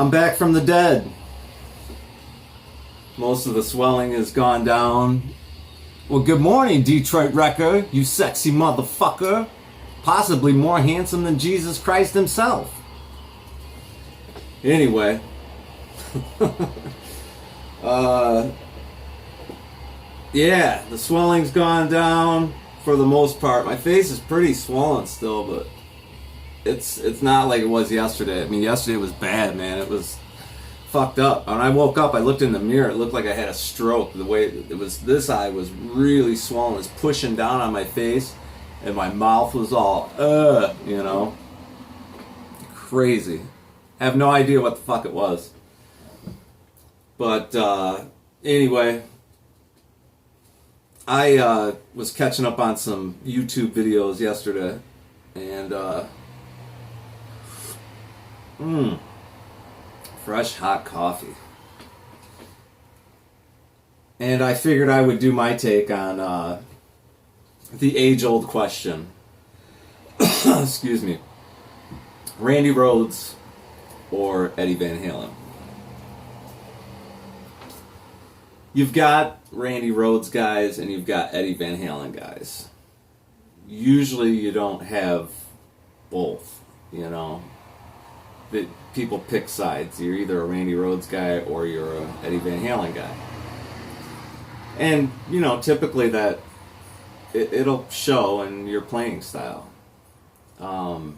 I'm back from the dead. Most of the swelling has gone down. Well, good morning, DetroitWrecker, you sexy motherfucker. Possibly more handsome than Jesus Christ himself. Anyway. Yeah, the swelling's gone down for the most part. My face is pretty swollen still, but it's not like it was yesterday. I mean, yesterday was bad, man. It was fucked up. When I woke up, I looked in the mirror. It looked like I had a stroke. The way it was, this eye was really swollen. It was pushing down on my face, and my mouth was all, you know, crazy. I have no idea what the fuck it was. But anyway, I was catching up on some YouTube videos yesterday, and fresh hot coffee. And I figured I would do my take on the age-old question. Excuse me. Randy Rhoads or Eddie Van Halen? You've got Randy Rhoads guys and you've got Eddie Van Halen guys. Usually you don't have both, you know. People pick sides. You're either a Randy Rhoads guy or you're a Eddie Van Halen guy. And, you know, typically that it'll show in your playing style. But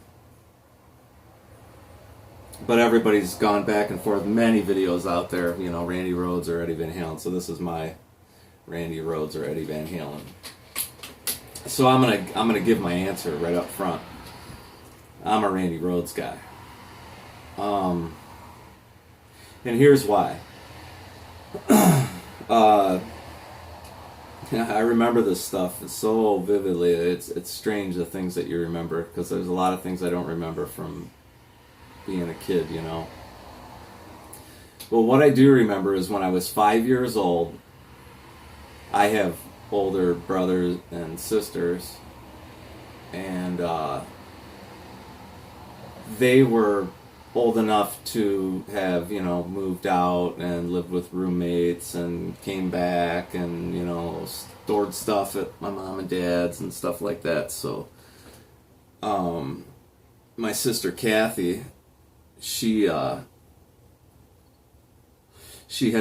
everybody's gone back and forth. Many videos out there, you know, Randy Rhoads or Eddie Van Halen. So this is my Randy Rhoads or Eddie Van Halen. So I'm gonna give my answer right up front. I'm a Randy Rhoads guy. And here's why. I remember this stuff so vividly. It's strange the things that you remember, because there's a lot of things I don't remember from being a kid, you know. Well, what I do remember is when I was 5 years old, I have older brothers and sisters, and they were old enough to have, you know, moved out and lived with roommates and came back and, you know, stored stuff at my mom and dad's and stuff like that. So my sister Kathy, she had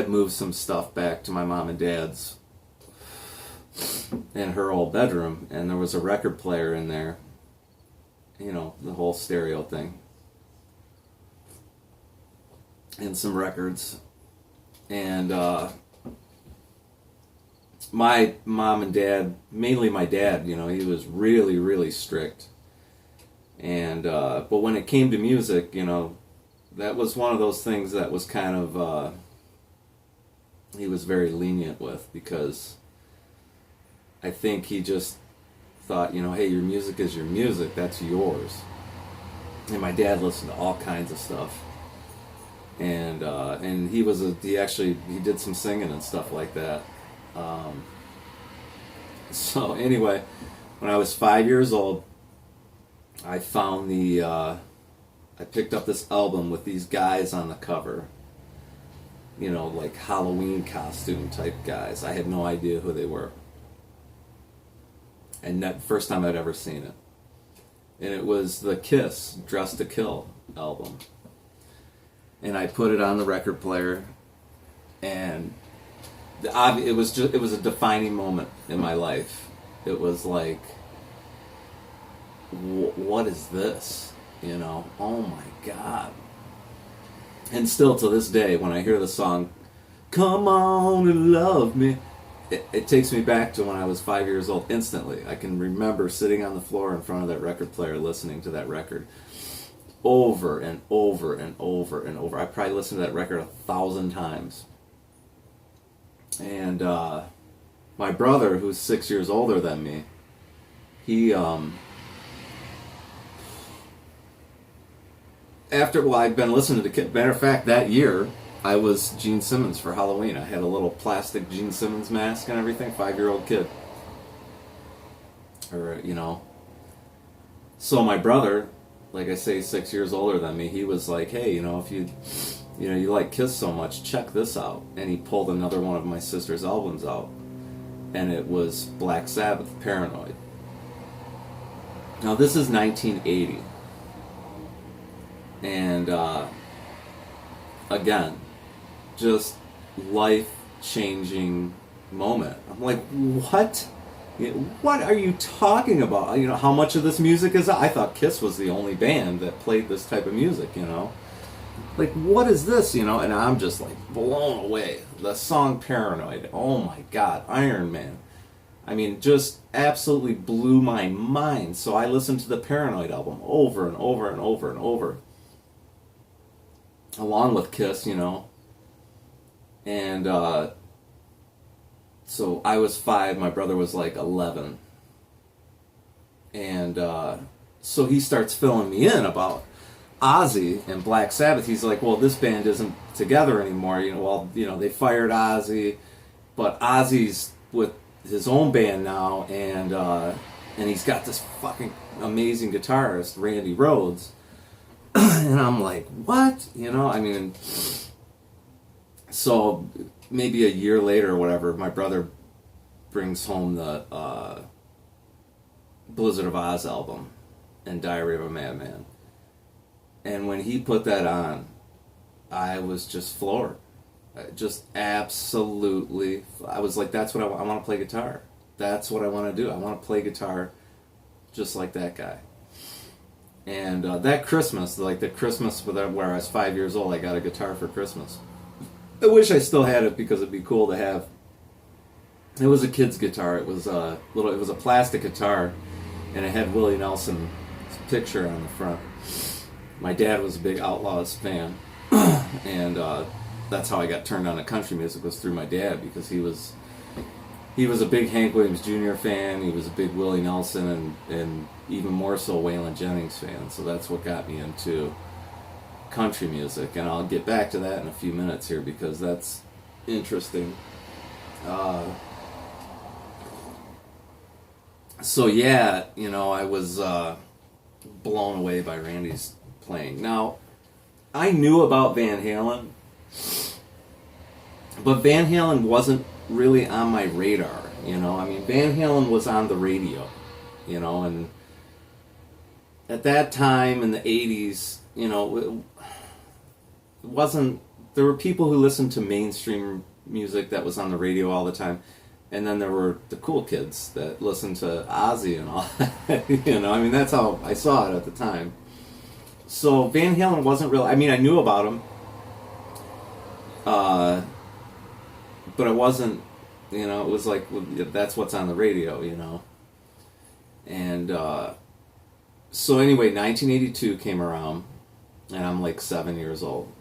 moved some stuff back to my mom and dad's in her old bedroom, and there was a record player in there, you know, the whole stereo thing, and some records. And my mom and dad, mainly my dad, you know, he was really, really strict. And but when it came to music, you know, that was one of those things that was kind of he was very lenient with, because I think he just thought, you know, hey, your music is your music, that's yours. And my dad listened to all kinds of stuff. And he did some singing and stuff like that. So anyway, when I was 5 years old, I found I picked up this album with these guys on the cover. You know, like Halloween costume type guys. I had no idea who they were. And that first time I'd ever seen it. And it was the Kiss Dressed to Kill album. And I put it on the record player, and it was a defining moment in my life. It was like, what is this? You know, oh my God. And still to this day, when I hear the song, "Come On and Love Me," it takes me back to when I was 5 years old instantly. I can remember sitting on the floor in front of that record player listening to that record over and over and over and over. I probably listened to that record 1,000 times. And my brother, who's 6 years older than me, he I'd been listening to, matter of fact, that year I was Gene Simmons for Halloween. I had a little plastic Gene Simmons mask and everything, 5-year-old kid. Or, you know. So my brother, like I say, 6 years older than me, he was like, hey, if you like Kiss so much, check this out. And he pulled another one of my sister's albums out. And it was Black Sabbath, Paranoid. Now, this is 1980. And, again, just life-changing moment. I'm like, what? What are you talking about? How much of this music is... I thought Kiss was the only band that played this type of music, Like, what is this, And I'm just, like, blown away. The song Paranoid. Oh, my God. Iron Man. I mean, just absolutely blew my mind. So I listened to the Paranoid album over and over and over and over. Along with Kiss, And, so I was 5, my brother was like 11. And, so he starts filling me in about Ozzy and Black Sabbath. He's like, well, this band isn't together anymore. They fired Ozzy, but Ozzy's with his own band now, and he's got this fucking amazing guitarist, Randy Rhoads. And I'm like, what? So maybe a year later or whatever, my brother brings home the Blizzard of Oz album and Diary of a Madman. And when he put that on, I was just floored. Just absolutely. I was like, that's what I want to play guitar. That's what I want to do. I want to play guitar just like that guy. And that Christmas, like the Christmas where I was 5 years old, I got a guitar for Christmas. I wish I still had it because it'd be cool to have. It was a kid's guitar. It was a plastic guitar, and it had Willie Nelson's picture on the front. My dad was a big Outlaws fan, and that's how I got turned on to country music, was through my dad, because he was a big Hank Williams Jr. fan. He was a big Willie Nelson and even more so Waylon Jennings fan. So that's what got me into country music, and I'll get back to that in a few minutes here because that's interesting. So yeah, I was blown away by Randy's playing. Now, I knew about Van Halen, but Van Halen wasn't really on my radar, Van Halen was on the radio, and at that time in the 80s, it wasn't, there were people who listened to mainstream music that was on the radio all the time, and then there were the cool kids that listened to Ozzy and all that, that's how I saw it at the time. So Van Halen wasn't real, I knew about him, but it wasn't, it was like, well, that's what's on the radio, and so anyway, 1982 came around, and I'm like 7 years old.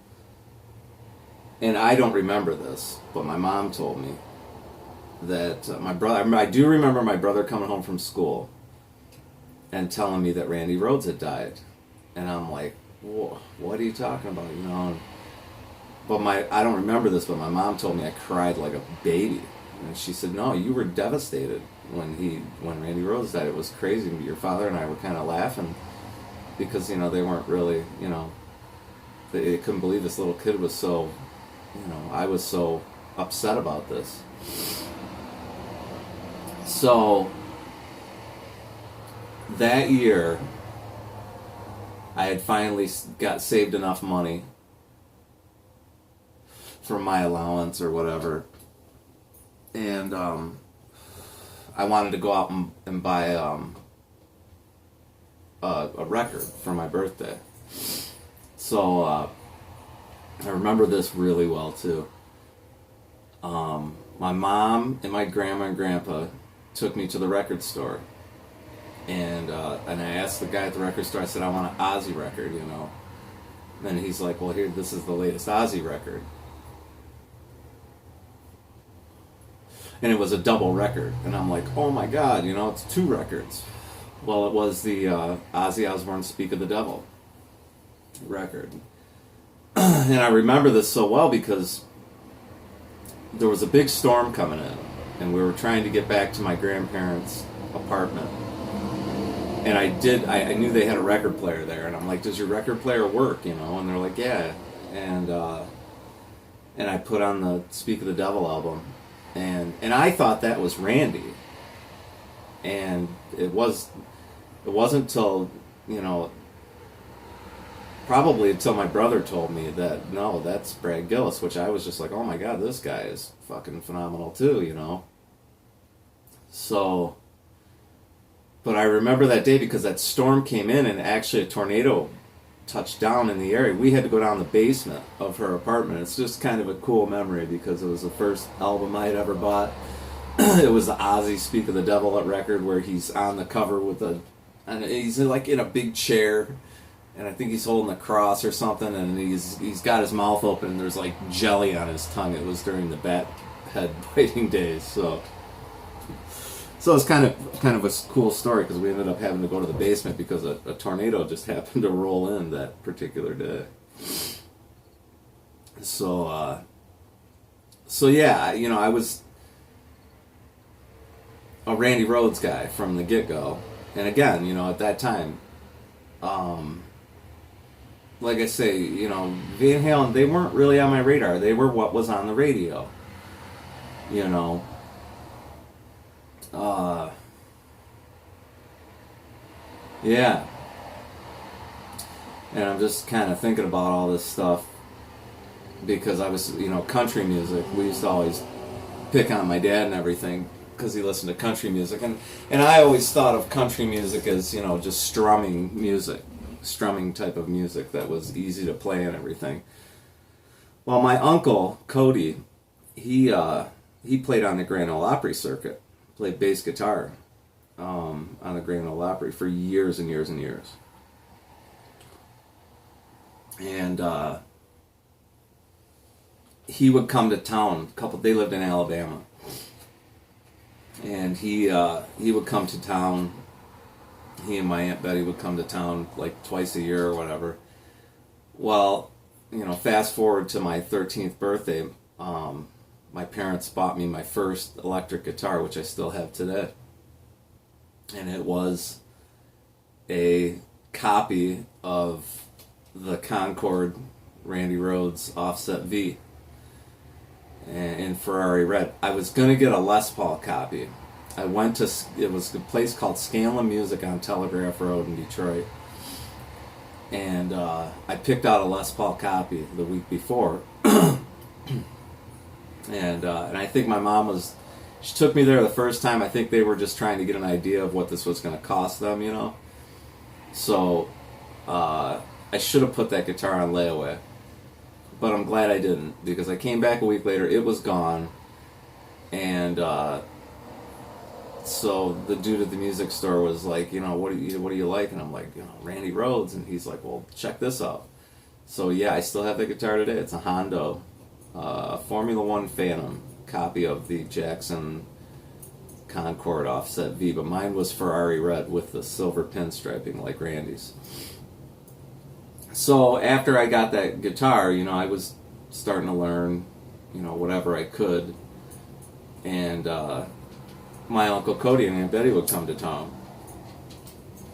And I don't remember this, but my mom told me that my brother, I do remember my brother coming home from school and telling me that Randy Rhoads had died. And I'm like, what are you talking about, But I don't remember this, but my mom told me I cried like a baby. And she said, no, you were devastated when Randy Rhoads died. It was crazy. Your father and I were kind of laughing because, they weren't really, they couldn't believe this little kid was so, I was so upset about this. So, that year, I had finally got saved enough money from my allowance or whatever, and I wanted to go out and buy a record for my birthday. So I remember this really well too. My mom and my grandma and grandpa took me to the record store, and I asked the guy at the record store, I said, I want an Ozzy record, And he's like, well, here, this is the latest Ozzy record. And it was a double record, and I'm like, oh my God, it's 2 records. Well, it was the Ozzy Osbourne Speak of the Devil record. And I remember this so well because there was a big storm coming in, and we were trying to get back to my grandparents' apartment. And I knew they had a record player there, and I'm like, does your record player work, you know? And they're like, yeah. And I put on the Speak of the Devil album, and I thought that was Randy. And it wasn't till, you know, probably until my brother told me that, no, that's Brad Gillis, which I was just like, oh my God, this guy is fucking phenomenal too, you know? So, but I remember that day because that storm came in and actually a tornado touched down in the area. We had to go down the basement of her apartment. It's just kind of a cool memory because it was the first album I had ever bought. It was the Ozzy Speak of the Devil record where he's on the cover and he's like in a big chair, and I think he's holding a cross or something, and he's got his mouth open and there's like jelly on his tongue. It was during the bat head biting days, so it's kind of a cool story because we ended up having to go to the basement because a tornado just happened to roll in that particular day. So yeah, you know, I was a Randy Rhoads guy from the get-go. And again, you know, at that time, like I say, you know, Van Halen, they weren't really on my radar. They were what was on the radio, you know. Yeah. And I'm just kind of thinking about all this stuff because I was, you know, country music. We used to always pick on my dad and everything because he listened to country music. And I always thought of country music as, you know, just strumming type of music that was easy to play and everything. Well, my uncle, Cody, he played on the Grand Ole Opry circuit, played bass guitar on the Grand Ole Opry for years and years and years. And he would come to town. They lived in Alabama, and he would come to town. He and my Aunt Betty would come to town like twice a year or whatever. Well, you know, fast forward to my 13th birthday, my parents bought me my first electric guitar, which I still have today. And it was a copy of the Concord Randy Rhoads Offset V in Ferrari Red. I was going to get a Les Paul copy. I went to, it was a place called Scanlon Music on Telegraph Road in Detroit. And I picked out a Les Paul copy the week before. And I think my mom she took me there the first time. I think they were just trying to get an idea of what this was going to cost them, you know. So I should have put that guitar on layaway. But I'm glad I didn't, because I came back a week later, it was gone. And so the dude at the music store was like, you know, what do you like? And I'm like, you know, Randy Rhoads. And he's like, well, check this out. So yeah, I still have the guitar today. It's a Hondo Formula One Phantom copy of the Jackson Concord Offset V, but mine was Ferrari Red with the silver pinstriping like Randy's. So after I got that guitar, you know, I was starting to learn, you know, whatever I could. And my Uncle Cody and Aunt Betty would come to town.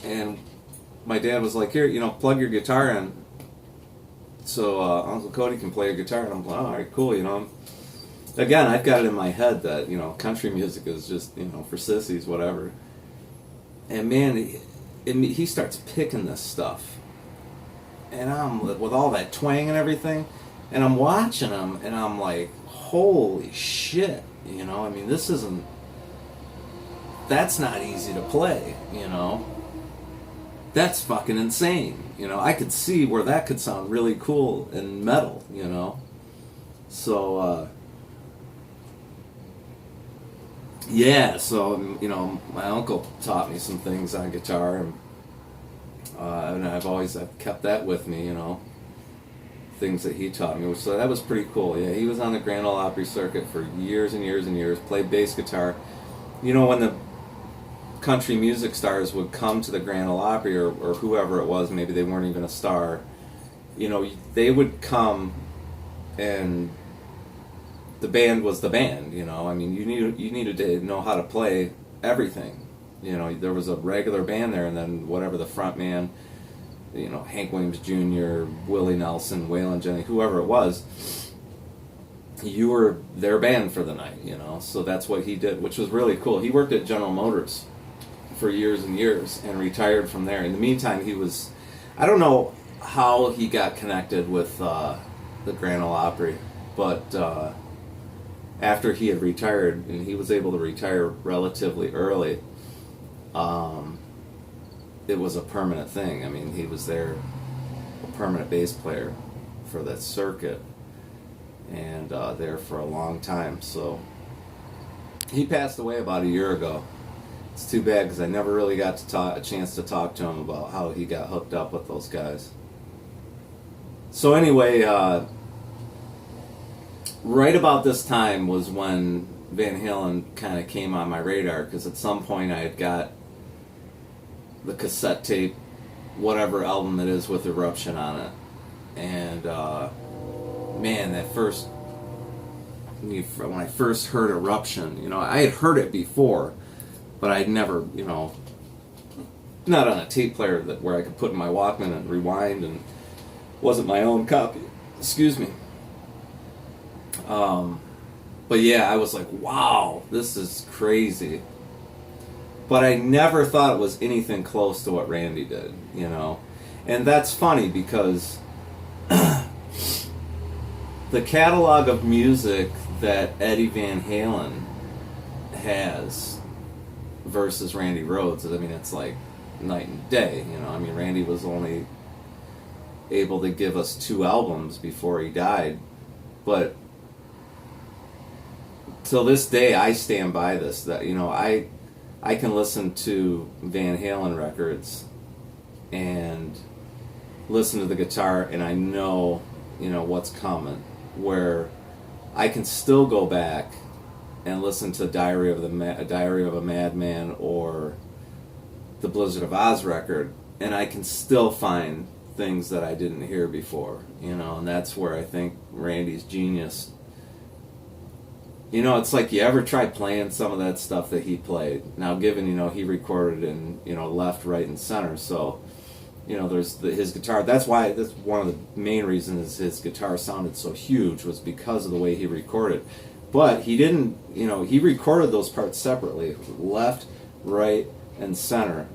And my dad was like, here, you know, plug your guitar in so Uncle Cody can play a guitar. And I'm like, all right, cool, you know. Again, I've got it in my head that, you know, country music is just, you know, for sissies, whatever. And man, he starts picking this stuff. And I'm with all that twang and everything. And I'm watching him and I'm like, holy shit, you know, I mean, that's not easy to play, you know. That's fucking insane, you know. I could see where that could sound really cool and metal, you know. So, yeah, so, you know, my uncle taught me some things on guitar, and I've kept that with me, you know, things that he taught me, so that was pretty cool. Yeah, he was on the Grand Ole Opry circuit for years and years and years, played bass guitar. You know, when the country music stars would come to the Grand Ole Opry, or whoever it was, maybe they weren't even a star, you know, they would come and the band was the band, you know. I mean, you needed to know how to play everything. You know, there was a regular band there, and then whatever the front man, you know, Hank Williams Jr., Willie Nelson, Waylon Jennings, whoever it was, you were their band for the night, you know. So that's what he did, which was really cool. He worked at General Motors for years and years and retired from there. In the meantime, he was, I don't know how he got connected with the Grand Ole Opry, but after he had retired, and he was able to retire relatively early, it was a permanent thing. I mean, he was there, a permanent bass player for that circuit, and there for a long time. So he passed away about a year ago. It's too bad because I never really got a chance to talk to him about how he got hooked up with those guys. So anyway, right about this time was when Van Halen kind of came on my radar, because at some point I had got the cassette tape, whatever album it is, with Eruption on it. And man, that first, when I first heard Eruption, you know, I had heard it before, but I'd never, you know, not on a tape player that where I could put in my Walkman and rewind, and wasn't my own copy. Excuse me. But yeah, I was like, wow, this is crazy. But I never thought it was anything close to what Randy did, you know. And that's funny because the catalog of music that Eddie Van Halen has versus Randy Rhoads, I mean, it's like night and day, you know. I mean, Randy was only able to give us 2 albums before he died, but till this day I stand by this, that, you know, I can listen to Van Halen records and listen to the guitar and I know, you know, what's coming, where I can still go back and listen to Diary of a Madman or the Blizzard of Oz record, and I can still find things that I didn't hear before, you know. And that's where I think Randy's genius, you know, it's like, you ever try playing some of that stuff that he played? Now, given, you know, he recorded in, you know, left, right, and center, so, you know, there's his guitar. That's one of the main reasons his guitar sounded so huge, was because of the way he recorded. But he didn't, you know, he recorded those parts separately, left, right, and center.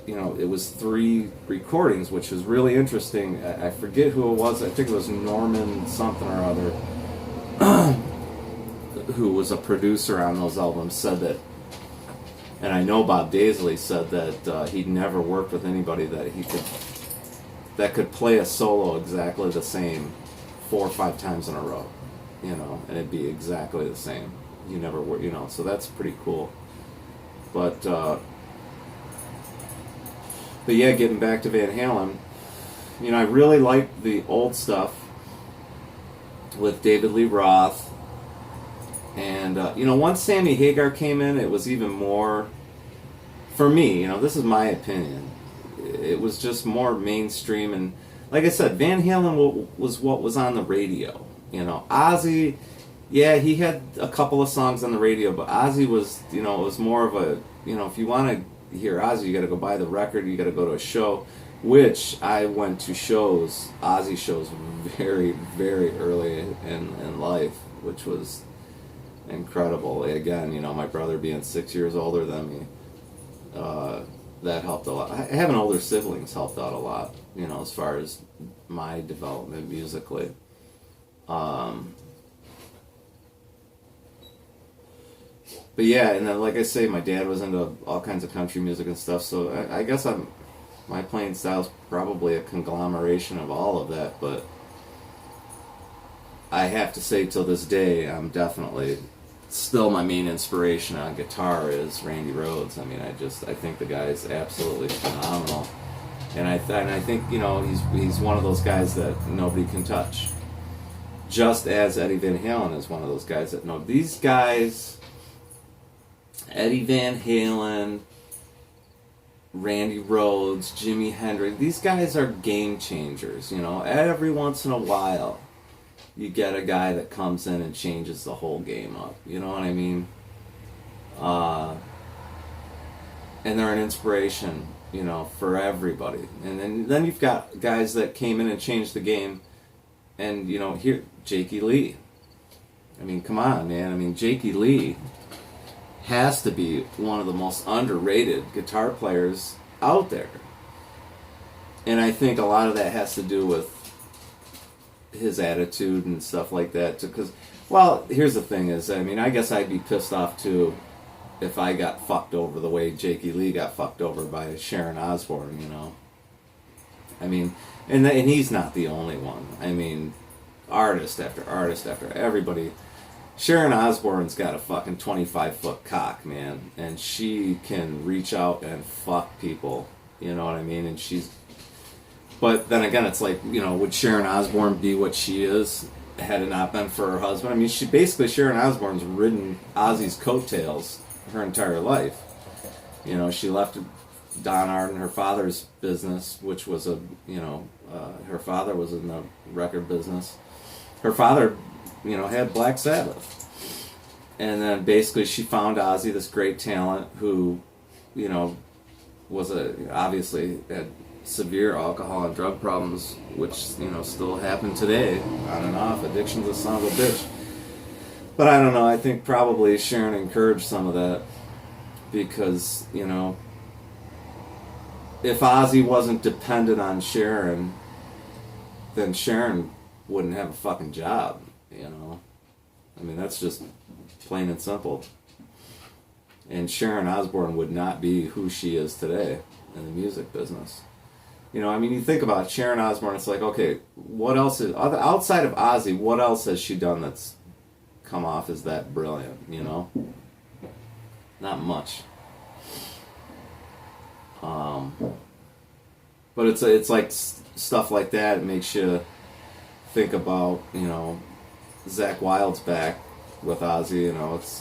You know, it was 3 recordings, which was really interesting. I forget who it was. I think it was Norman something or other, who was a producer on those albums, said that, and I know Bob Daisley said that he'd never worked with anybody that could play a solo exactly the same 4 or 5 times in a row, you know, and it'd be exactly the same. You never were, you know, so that's pretty cool. But yeah, getting back to Van Halen, you know, I really liked the old stuff with David Lee Roth. And, you know, once Sammy Hagar came in, it was even more, for me, you know, this is my opinion, it was just more mainstream. And like I said, Van Halen was what was on the radio. You know, Ozzy, yeah, he had a couple of songs on the radio, but Ozzy was, you know, it was more of a, you know, if you want to hear Ozzy, you got to go buy the record, you got to go to a show, which I went to Ozzy shows very, very early in life, which was incredible. Again, you know, my brother being 6 years older than me, that helped a lot. Having older siblings helped out a lot, you know, as far as my development musically. But yeah, and then like I say, my dad was into all kinds of country music and stuff, so I guess my playing style's probably a conglomeration of all of that, but I have to say, till this day, I'm definitely still, my main inspiration on guitar is Randy Rhoads. I mean, I think the guy is absolutely phenomenal, and I think, you know, he's one of those guys that nobody can touch. Just as Eddie Van Halen is one of those guys that these guys, Eddie Van Halen, Randy Rhoads, Jimi Hendrix, these guys are game changers. You know, every once in a while, you get a guy that comes in and changes the whole game up. You know what I mean? and they're an inspiration, for everybody. And then you've got guys that came in and changed the game, and here, Jakey Lee. I mean, come on, man. I mean, Jakey Lee has to be one of the most underrated guitar players out there. And I think a lot of that has to do with his attitude and stuff like that. Because, well, here's the thing is, I mean, I guess I'd be pissed off too if I got fucked over the way Jakey Lee got fucked over by Sharon Osbourne, I mean, and he's not the only one. I mean, artist after artist after everybody. Sharon Osbourne's got a fucking 25-foot cock, man, and she can reach out and fuck people, you know what I mean? And but then again, it's like, would Sharon Osbourne be what she is had it not been for her husband? I mean, Sharon Osbourne's ridden Ozzy's coattails her entire life. She left Don Arden, her father's business, which was her father was in the record business. Her father, had Black Sabbath. And then basically she found Ozzy, this great talent who, was obviously had severe alcohol and drug problems, which, still happen today, on and off. Addiction's a son of a bitch. But I don't know, I think probably Sharon encouraged some of that because, if Ozzy wasn't dependent on Sharon, then Sharon wouldn't have a fucking job, I mean, that's just plain and simple. And Sharon Osbourne would not be who she is today in the music business. I mean, you think about Sharon Osbourne, it's like, okay, what else is, outside of Ozzy, what else has she done that's come off as that brilliant, Not much. But it's like stuff like that. It makes you think about, Zakk Wylde's back with Ozzy.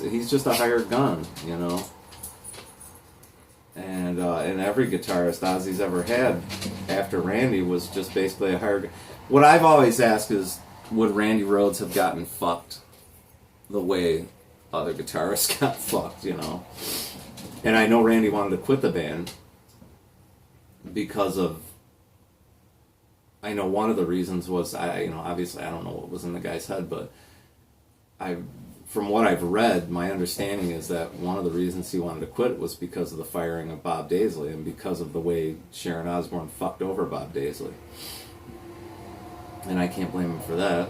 He's just a hired gun, And every guitarist Ozzy's ever had after Randy was just basically a hired gun. What I've always asked is, would Randy Rhoads have gotten fucked the way other guitarists got fucked, And I know Randy wanted to quit the band because of, I know one of the reasons was, obviously I don't know what was in the guy's head, but from what I've read, my understanding is that one of the reasons he wanted to quit was because of the firing of Bob Daisley and because of the way Sharon Osbourne fucked over Bob Daisley. And I can't blame him for that.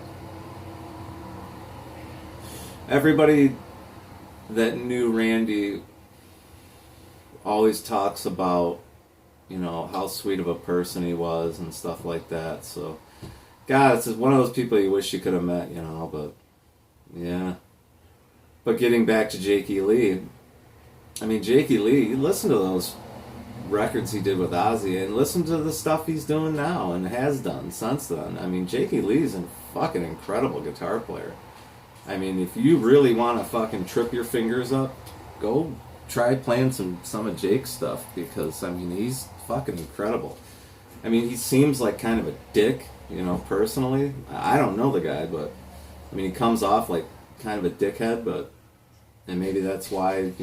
Everybody that knew Randy always talks about, how sweet of a person he was and stuff like that. So, God, it's one of those people you wish you could have met, but, yeah. But getting back to Jakey Lee, I mean, Jakey Lee, listen to those records he did with Ozzy and listen to the stuff he's doing now and has done since then. I mean, Jakey Lee's a fucking incredible guitar player. I mean, if you really want to fucking trip your fingers up, go try playing some of Jake's stuff because, I mean, he's fucking incredible. I mean, he seems like kind of a dick, personally. I don't know the guy, but, I mean, he comes off like kind of a dickhead, and maybe that's why,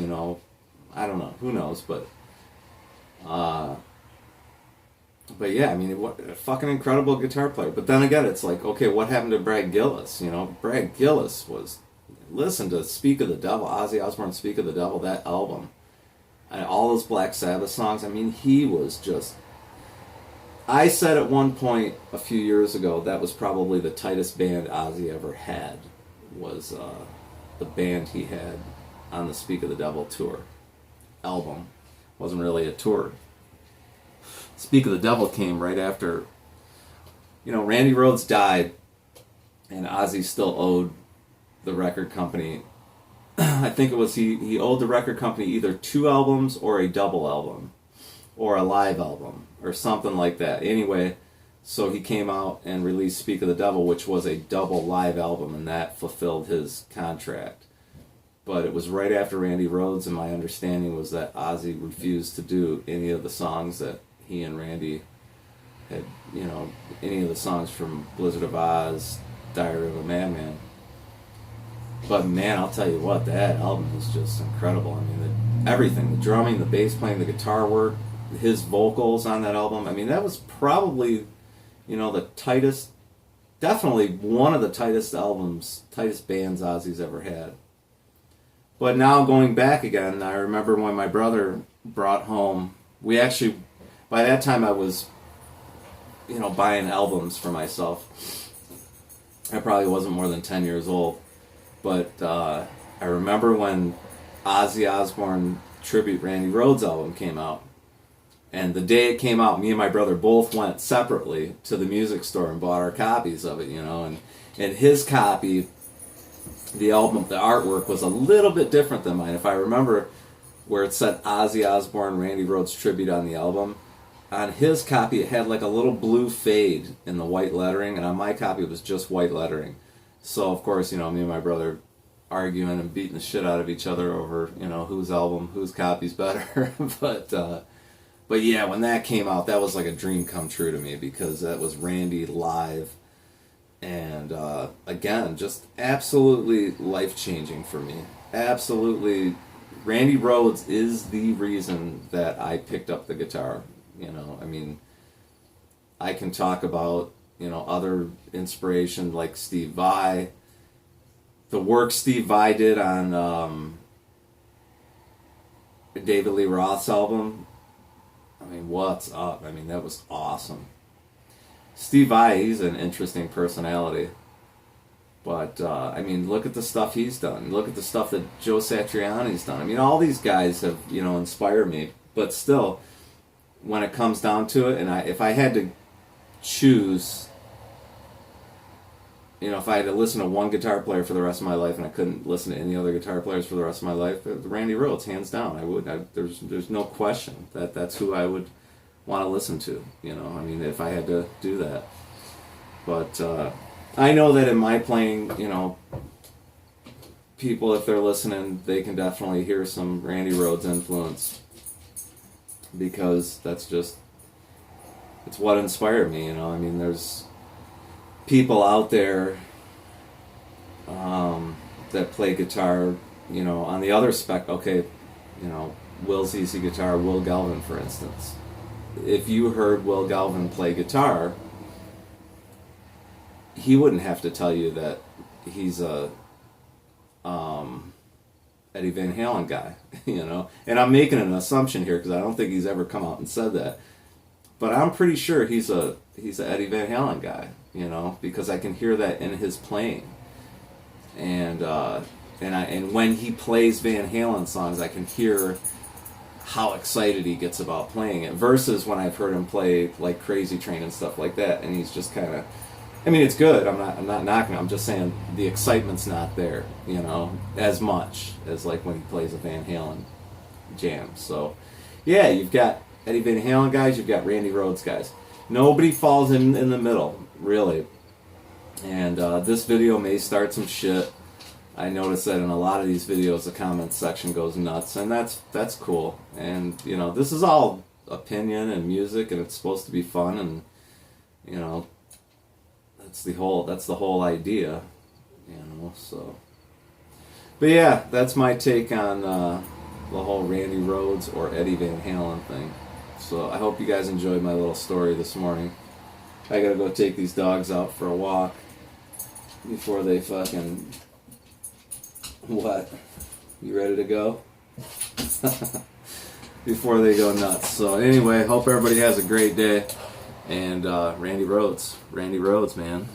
I don't know, who knows, but yeah, I mean, what a fucking incredible guitar player. But then again, it's like, okay, what happened to Brad Gillis? Brad Gillis was, listen to Speak of the Devil, Ozzy Osbourne's Speak of the Devil, that album, and all those Black Sabbath songs. I mean, he was just, I said at one point a few years ago that was probably the tightest band Ozzy ever had, was the band he had on the Speak of the Devil tour album. Wasn't really a tour. Speak of the Devil came right after, Randy Rhoads died, and Ozzy still owed the record company, I think it was he owed the record company either 2 albums or a double album, or a live album, or something like that. Anyway, so he came out and released Speak of the Devil, which was a double live album, and that fulfilled his contract. But it was right after Randy Rhoads, and my understanding was that Ozzy refused to do any of the songs that he and Randy had, any of the songs from Blizzard of Oz, Diary of a Madman. But man, I'll tell you what, that album is just incredible. I mean, everything, the drumming, the bass playing, the guitar work, his vocals on that album. I mean, that was probably, the tightest, definitely one of the tightest albums, tightest bands Ozzy's ever had. But now going back again, I remember when my brother brought home, we actually, by that time I was, buying albums for myself. I probably wasn't more than 10 years old. But I remember when Ozzy Osbourne Tribute Randy Rhoads album came out. And the day it came out, me and my brother both went separately to the music store and bought our copies of it, and his copy, the album, the artwork was a little bit different than mine. If I remember where it said Ozzy Osbourne Randy Rhoads Tribute on the album, on his copy it had like a little blue fade in the white lettering, and on my copy it was just white lettering. So of course, me and my brother arguing and beating the shit out of each other over, whose album, whose copy's better. But yeah, when that came out, that was like a dream come true to me, because that was Randy live. And again, just absolutely life-changing for me. Absolutely, Randy Rhoads is the reason that I picked up the guitar. I mean, I can talk about, other inspiration like Steve Vai. The work Steve Vai did on David Lee Roth's album, I mean, what's up? I mean, that was awesome. Steve Vai, he's an interesting personality. But, I mean, look at the stuff he's done. Look at the stuff that Joe Satriani's done. I mean, all these guys have, inspired me. But still, when it comes down to it, and if I had to choose, if I had to listen to one guitar player for the rest of my life and I couldn't listen to any other guitar players for the rest of my life, Randy Rhoads, hands down. There's no question that's who I would want to listen to. I mean, if I had to do that. But I know that in my playing, people, if they're listening, they can definitely hear some Randy Rhoads influence, because it's what inspired me. I mean, there's people out there that play guitar, on the other spec. Okay, Will's easy guitar, Will Galvin, for instance. If you heard Will Galvin play guitar, he wouldn't have to tell you that he's a Eddie Van Halen guy, And I'm making an assumption here because I don't think he's ever come out and said that. But I'm pretty sure he's a Eddie Van Halen guy, because I can hear that in his playing. And when he plays Van Halen songs, I can hear how excited he gets about playing it, versus when I've heard him play like Crazy Train and stuff like that, and he's just kind of, I mean, it's good. I'm not knocking it. I'm just saying the excitement's not there, as much as like when he plays a Van Halen jam. So, yeah, you've got Eddie Van Halen guys, you've got Randy Rhoads guys. Nobody falls in the middle, really. And this video may start some shit. I noticed that in a lot of these videos, the comments section goes nuts, and that's cool. And this is all opinion and music, and it's supposed to be fun, and that's the whole idea, So, but yeah, that's my take on the whole Randy Rhoads or Eddie Van Halen thing. So I hope you guys enjoyed my little story this morning. I gotta go take these dogs out for a walk before they fucking... What? You ready to go? Before they go nuts. So anyway, hope everybody has a great day. And Randy Rhoads, man.